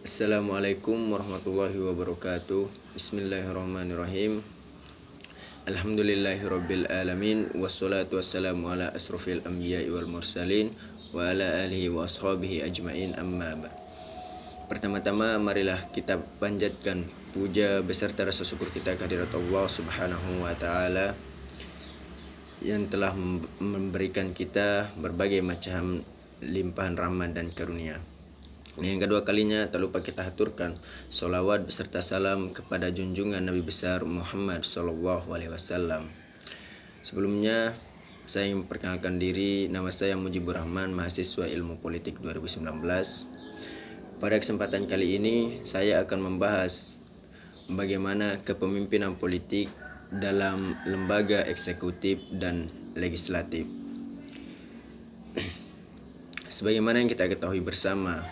Assalamualaikum warahmatullahi wabarakatuh. Bismillahirrahmanirrahim. Alhamdulillahirabbil alamin wassalatu wassalamu ala asrofil anbiya'i wal mursalin wa ala alihi wa ashabihi ajmain amma ba'd. Pertama-tama marilah kita panjatkan puja beserta rasa syukur kita kehadirat Allah Subhanahu wa taala yang telah memberikan kita berbagai macam limpahan rahmat dan karunia. Yang kedua kalinya tak lupa kita haturkan salawat beserta salam kepada junjungan Nabi besar Muhammad SAW. Sebelumnya saya ingin memperkenalkan diri, nama saya Mujibur Rahman, mahasiswa Ilmu Politik 2019. Pada kesempatan kali ini saya akan membahas bagaimana kepemimpinan politik dalam lembaga eksekutif dan legislatif. Sebagaimana yang kita ketahui bersama,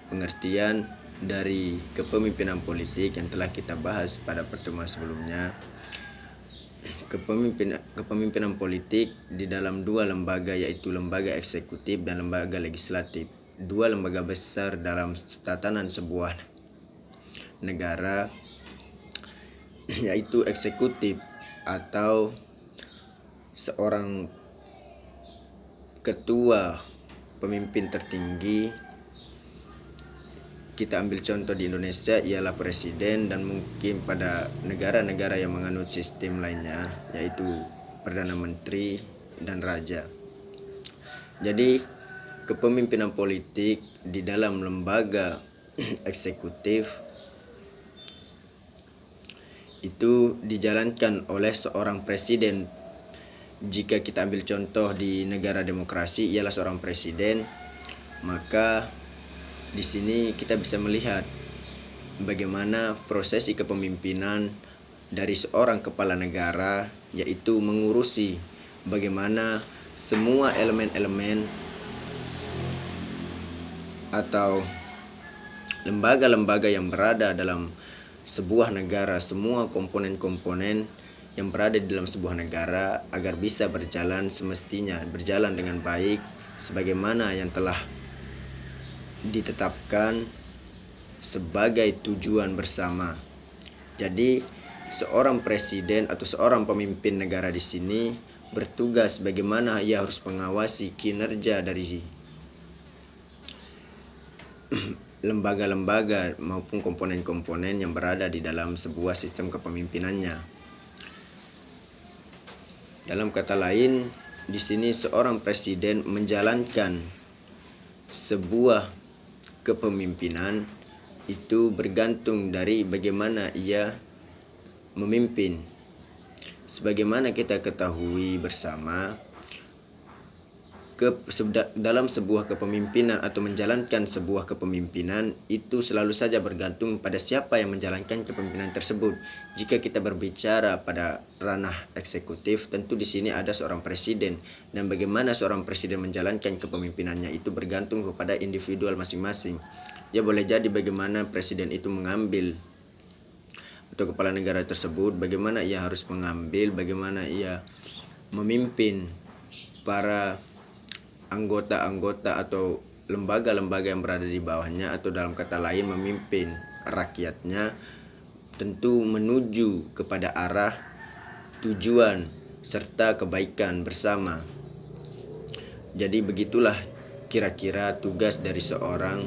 pengertian dari kepemimpinan politik yang telah kita bahas pada pertemuan sebelumnya. Kepemimpinan politik di dalam dua lembaga, yaitu lembaga eksekutif dan lembaga legislatif, dua lembaga besar dalam tatanan sebuah negara, yaitu eksekutif atau seorang ketua pemimpin tertinggi. Kita ambil contoh di Indonesia ialah presiden, dan mungkin pada negara-negara yang menganut sistem lainnya yaitu Perdana Menteri dan Raja. Jadi kepemimpinan politik di dalam lembaga eksekutif itu dijalankan oleh seorang presiden. Jika kita ambil contoh di negara demokrasi ialah seorang presiden, maka di sini kita bisa melihat bagaimana prosesi kepemimpinan dari seorang kepala negara, yaitu mengurusi bagaimana semua elemen-elemen atau lembaga-lembaga yang berada dalam sebuah negara, semua komponen-komponen yang berada di dalam sebuah negara agar bisa berjalan semestinya, berjalan dengan baik sebagaimana yang telah ditetapkan sebagai tujuan bersama. Jadi seorang presiden atau seorang pemimpin negara di sini bertugas bagaimana ia harus mengawasi kinerja dari lembaga-lembaga maupun komponen-komponen yang berada di dalam sebuah sistem kepemimpinannya. Dalam kata lain, di sini seorang presiden menjalankan sebuah kepemimpinan itu bergantung dari bagaimana ia memimpin. Sebagaimana kita ketahui bersama, dalam sebuah kepemimpinan atau menjalankan sebuah kepemimpinan itu selalu saja bergantung pada siapa yang menjalankan kepemimpinan tersebut. Jika kita berbicara pada ranah eksekutif, tentu di sini ada seorang presiden, dan bagaimana seorang presiden menjalankan kepemimpinannya itu bergantung kepada individual masing-masing. Ya, boleh jadi bagaimana presiden itu mengambil atau kepala negara tersebut, bagaimana ia harus mengambil, bagaimana ia memimpin para anggota-anggota atau lembaga-lembaga yang berada di bawahnya, atau dalam kata lain memimpin rakyatnya, tentu menuju kepada arah tujuan serta kebaikan bersama. Jadi begitulah kira-kira tugas dari seorang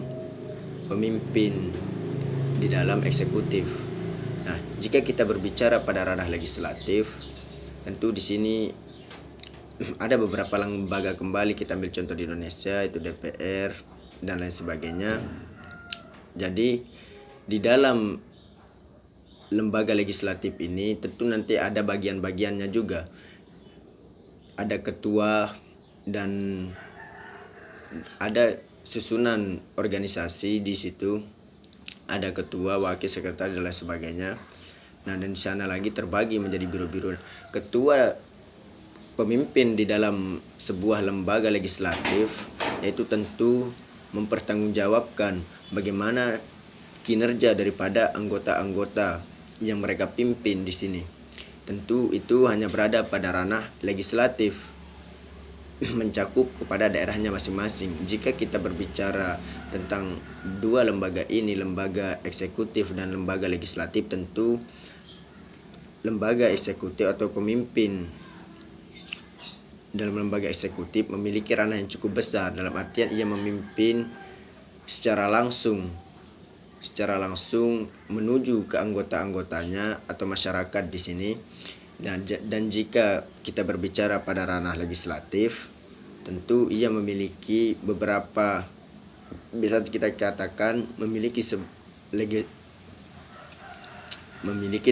pemimpin di dalam eksekutif. Nah, jika kita berbicara pada ranah legislatif, tentu di sini ada beberapa lembaga kembali. Kita ambil contoh di Indonesia itu DPR dan lain sebagainya. Jadi di dalam lembaga legislatif ini tentu nanti ada bagian-bagiannya juga. Ada ketua dan ada susunan organisasi di situ. Ada ketua, wakil sekretaris dan lain sebagainya. Nah, dan di sana lagi terbagi menjadi biro-biro. Ketua pemimpin di dalam sebuah lembaga legislatif yaitu tentu mempertanggungjawabkan bagaimana kinerja daripada anggota-anggota yang mereka pimpin di sini. Tentu itu hanya berada pada ranah legislatif. mencakup kepada daerahnya masing-masing. Jika kita berbicara tentang dua lembaga ini, lembaga eksekutif dan lembaga legislatif, tentu lembaga eksekutif atau pemimpin dalam lembaga eksekutif memiliki ranah yang cukup besar, dalam artian ia memimpin secara langsung menuju ke anggota-anggotanya atau masyarakat di sini. Dan jika kita berbicara pada ranah legislatif, tentu ia memiliki beberapa, bisa kita katakan memiliki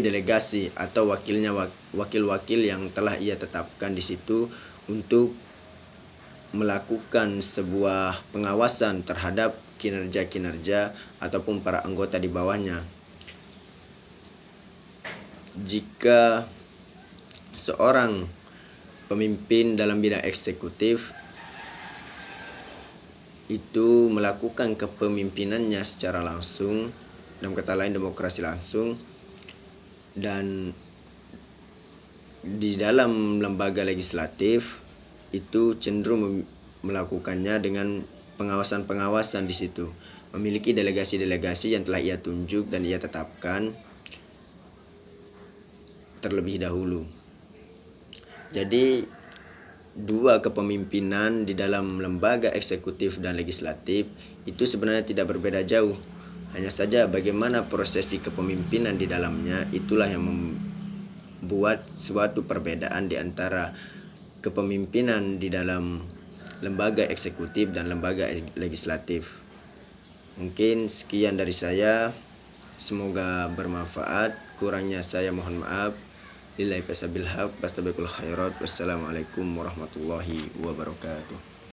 delegasi atau wakil-wakil yang telah ia tetapkan di situ untuk melakukan sebuah pengawasan terhadap kinerja ataupun para anggota di bawahnya. Jika seorang pemimpin dalam bidang eksekutif itu melakukan kepemimpinannya secara langsung, dalam kata lain demokrasi langsung, dan di dalam lembaga legislatif itu cenderung melakukannya dengan pengawasan di situ, memiliki delegasi yang telah ia tunjuk dan ia tetapkan terlebih dahulu. Jadi dua kepemimpinan di dalam lembaga eksekutif dan legislatif itu sebenarnya tidak berbeda jauh. Hanya saja bagaimana prosesi kepemimpinan di dalamnya, itulah yang membuat suatu perbedaan di antara kepemimpinan di dalam lembaga eksekutif dan lembaga legislatif. Mungkin sekian dari saya, semoga bermanfaat. Kurangnya saya mohon maaf. Lillahi fasabil haq, fastabiqul khairat. Wassalamualaikum warahmatullahi wabarakatuh.